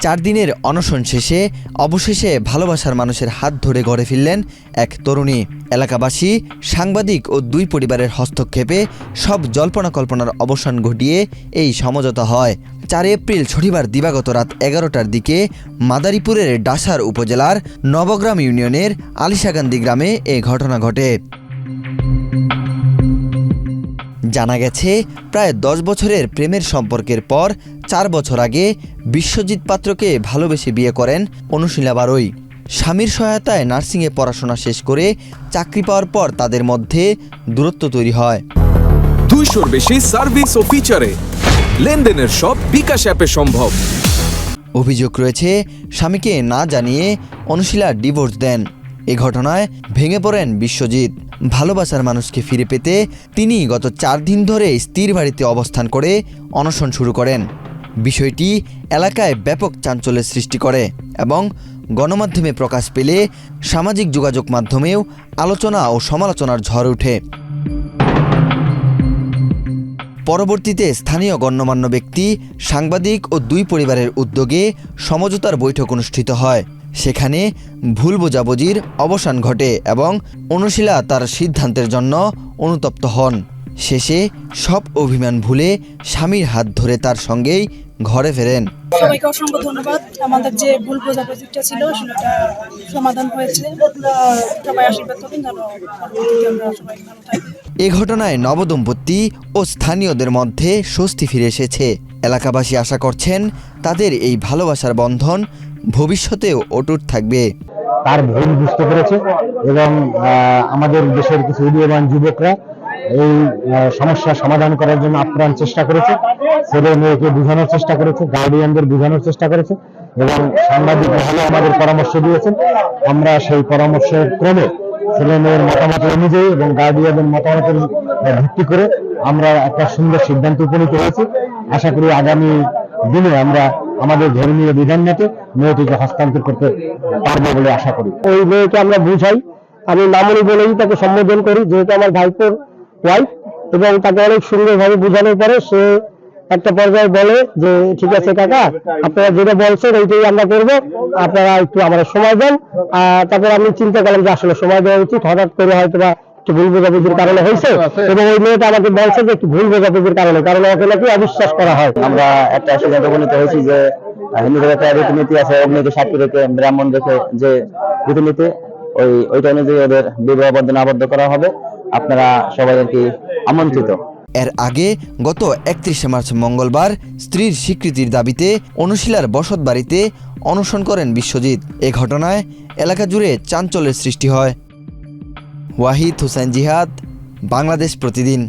4 দিনের অনশন শেষে অবশেষে ভালোবাসার মানুষের হাত ধরে ঘরে ফিরলেন এক তরুণী। এলাকাবাসী, সাংবাদিক ও 2 পরিবারের হস্তক্ষেপে সব জল্পনা কল্পনার অবসান ঘটিয়ে এই সমঝোতা হয়। 4 এপ্রিল শনিবার দিবাগত রাত 11টার দিকে মাদারীপুরের ডাসার উপজেলার নবগ্রাম ইউনিয়নের আলিশাকান্দি গ্রামে এ ঘটনা ঘটে। জানা গেছে, প্রায় 10 বছরের প্রেমের সম্পর্কের পর 4 বছর আগে বিশ্বজিৎ পাত্রকে ভালোবেসে বিয়ে করেন অনুশীলা বারৈ। স্বামীর সহায়তায় নার্সিংয়ে পড়াশোনা শেষ করে চাকরি পাওয়ার পর তাদের মধ্যে দূরত্ব তৈরি হয়। 200-র বেশি সার্ভিস ও ফিচারে লেনদেনের সব বিকাশ অ্যাপে সম্ভব। অভিযোগ রয়েছে, স্বামীকে না জানিয়ে অনুশীলা ডিভোর্স দেন। এ ঘটনায় ভেঙে পড়েন বিশ্বজিৎ। ভালোবাসার মানুষকে ফিরে পেতে তিনি গত 4 দিন ধরে স্ত্রীর বাড়িতে অবস্থান করে অনশন শুরু করেন। বিষয়টি এলাকায় ব্যাপক চাঞ্চল্যের সৃষ্টি করে এবং গণমাধ্যমে প্রকাশ পেলে সামাজিক যোগাযোগ মাধ্যমেও আলোচনা ও সমালোচনার ঝড় ওঠে। পরবর্তীতে স্থানীয় গণ্যমান্য ব্যক্তি, সাংবাদিক ও 2 পরিবারের উদ্যোগে সমঝোতার বৈঠক অনুষ্ঠিত হয়। সেখানে ভুল বোঝাবুঝির অবসান ঘটে এবং অনুশীলা তার সিদ্ধান্তের জন্য অনুতপ্ত হন। শেষে সব অভিমান ভুলে স্বামীর হাত ধরে তার সঙ্গেই ঘরে ফেরেন। সবাইকে অসংখ্য ধন্যবাদ। আমাদের যে ভুল বোঝাবুঝিটা ছিল সেটা সমাধান হয়েছে। সবাই আশীর্বাদ করুন যেন আমরা সবাই ভালো থাকি। এ ঘটনায় নবদম্পতি ও স্থানীয়দের মধ্যে স্বস্তি ফিরে এসেছে। এলাকাবাসী আশা করছেন তাদের এই ভালোবাসার বন্ধন ভবিষ্যতেও অটুট থাকবে। তার ভুল বুঝতে পেরেছে এবং আমাদের দেশের কিছু উদীয়মান যুবকরা এই সমস্যার সমাধান করার জন্য আপ্রাণ চেষ্টা করেছে। ছেলে মেয়েকে বোঝানোর চেষ্টা করেছে, গার্ডিয়ানদের বোঝানোর চেষ্টা করেছে এবং সাংবাদিক মহলে আমাদের পরামর্শ দিয়েছেন। আমরা সেই পরামর্শের ক্রমে ছেলে মেয়ের মতামত অনুযায়ী এবং গার্ডিয়ানদের মতামতের ভিত্তি করে আমরা একটা সুন্দর সিদ্ধান্ত উপনীত হয়েছি। আশা করি আগামী দিনে আমরা আমাদের ধর্মীয় বিধান মতে মেয়েটিকে হস্তান্তর করতে পারবো বলে আশা করি। ওই মেয়েকে আমরা বুঝাই, আমি মামুনি বলেই তাকে সম্বোধন করি, যেহেতু আমার ভাইপোর ওয়াইফ, এবং তাকে অনেক সুন্দরভাবে বোঝানোর পরে সে একটা পর্যায়ে বলে যে ঠিক আছে কাকা, আপনারা যেটা বলছেন এইটাই আমরা করবো, আপনারা একটু আমাদের সময় দেন। তারপর আমি চিন্তা করলাম যে আসলে সময় দেওয়া উচিত। হঠাৎ করে হয়তো বা একটু ভুল বোঝাবুঝির কারণে হয়েছে এবং ওই মেয়েটা আমাকে বলছে যে একটু ভুল বোঝাবুঝির কারণে ওকে নাকি অবিশ্বাস করা হয়। আমরা একটা সিদ্ধান্ত উপনীত হয়েছি যে হিন্দুদের একটা রীতিনীতি আছে, অগ্নিকে সাক্ষী রেখে ব্রাহ্মণ রেখে যে রীতিনীতি, ওইটা অনুযায়ী ওদের বিবাহ বন্ধনে আবদ্ধ করা হবে। আপনারা সবাই আর কি আমন্ত্রিত। এর আগে গত 31শে মার্চ মঙ্গলবার স্ত্রীর স্বীকৃতির দাবিতে অনুশীলার বসত বাড়িতে অনশন করেন বিশ্বজিৎ। এ ঘটনায় এলাকা জুড়ে চাঞ্চল্যের সৃষ্টি হয়। ওয়াহিদ হোসেন জিহাদ, বাংলাদেশ প্রতিদিন।